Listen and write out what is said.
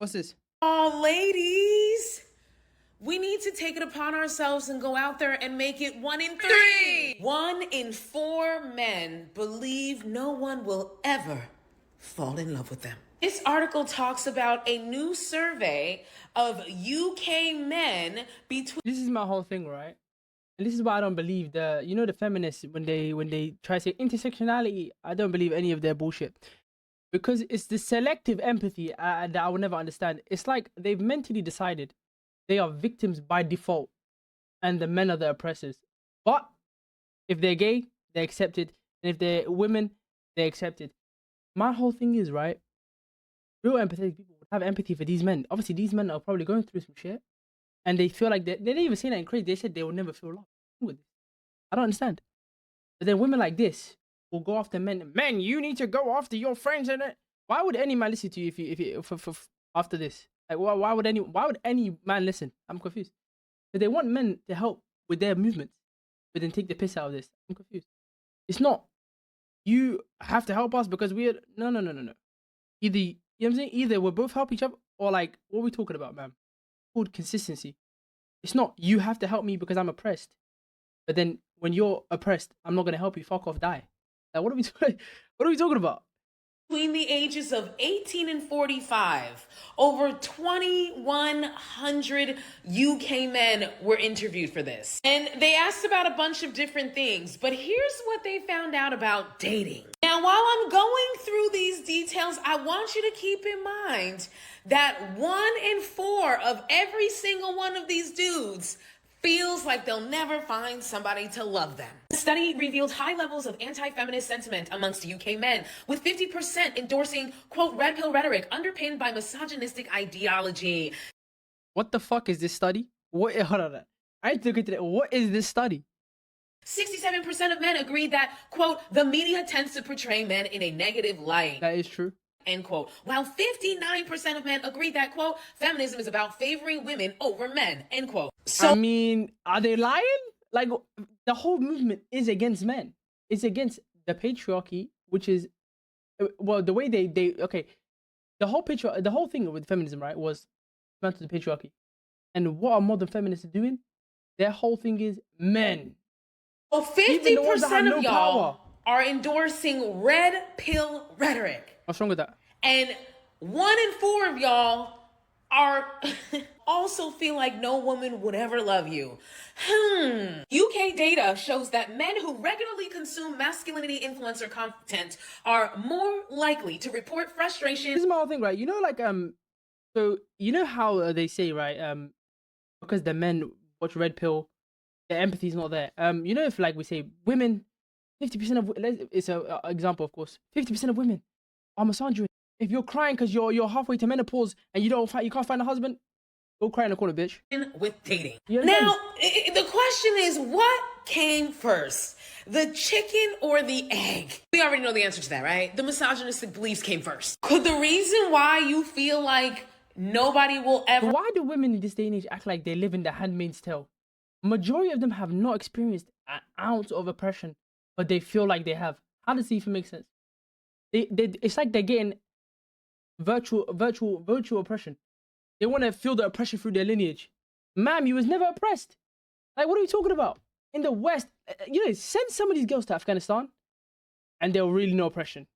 What's this? Oh, ladies, we need to take it upon ourselves and go out there and make it 1 in 3. 1 in 4 men believe no one will ever fall in love with them. This article talks about a new survey of UK men between. This is my whole thing, right? And this is why I don't believe the feminists when they try to say intersectionality. I don't believe any of their bullshit, because it's the selective empathy that I will never understand. It's like they've mentally decided they are victims by default, and the men are the oppressors. But if they're gay, they're accepted, and if they're women, they're accepted. My whole thing is, right, real empathetic people would have empathy for these men. Obviously, these men are probably going through some shit, and they feel like they didn't even say that crazy. They said they will never feel love with this. I don't understand. But then women like this will go after men. Men, you need to go after your friends, and why would any man listen to you if after this? Like, why would any man listen? I'm confused. But they want men to help with their movements, but then take the piss out of this. I'm confused. It's not you have to help us because we're no. Either, you know what I'm saying? Either we'll both help each other, or like, what are we talking about, man? Called consistency. It's not you have to help me because I'm oppressed, but then when you're oppressed, I'm not gonna help you. Fuck off, die. Like, what are we talking about? Between the ages of 18 and 45, over 2,100 UK men were interviewed for this. And they asked about a bunch of different things, but here's what they found out about dating. Now, while I'm going through these details, I want you to keep in mind that 1 in 4 of every single one of these dudes feels like they'll never find somebody to love them. The study revealed high levels of anti-feminist sentiment amongst UK men, with 50% endorsing, quote, red pill rhetoric underpinned by misogynistic ideology. What the fuck is this study? What? Hold on. I need to look into that. What is this study? 67% of men agreed that, quote, the media tends to portray men in a negative light. That is true. End quote. While 59% of men agree that, quote, feminism is about favoring women over men, end quote. So, I mean, are they lying? Like, the whole movement is against men. It's against the patriarchy, which is, well, the way okay, the whole thing with feminism, right, was meant to the patriarchy. And what are modern feminists doing? Their whole thing is men. Well, 50% of y'all are endorsing red pill rhetoric. What's wrong with that? And 1 in 4 of y'all are also feel like no woman would ever love you. UK data shows that men who regularly consume masculinity influencer content are more likely to report frustration. This is my whole thing, right? You know, like, so you know how they say, right? Because the men watch red pill, their empathy is not there. You know, if like we say women, 50% of it's an example, of course. 50% of women are misandrous. If you're crying because you're halfway to menopause and you can't find a husband, go cry in the corner, bitch. With dating. Now, the question is, what came first? The chicken or the egg? We already know the answer to that, right? The misogynistic beliefs came first. Could the reason why you feel like nobody will ever... Why do women in this day and age act like they live in the Handmaid's Tale? Majority of them have not experienced an ounce of oppression, but they feel like they have. How does it even make sense? It's like they're getting virtual oppression. They want to feel the oppression through their lineage. Ma'am, you was never oppressed. Like, what are we talking about? In the West, you know, send some of these girls to Afghanistan and they'll really know oppression.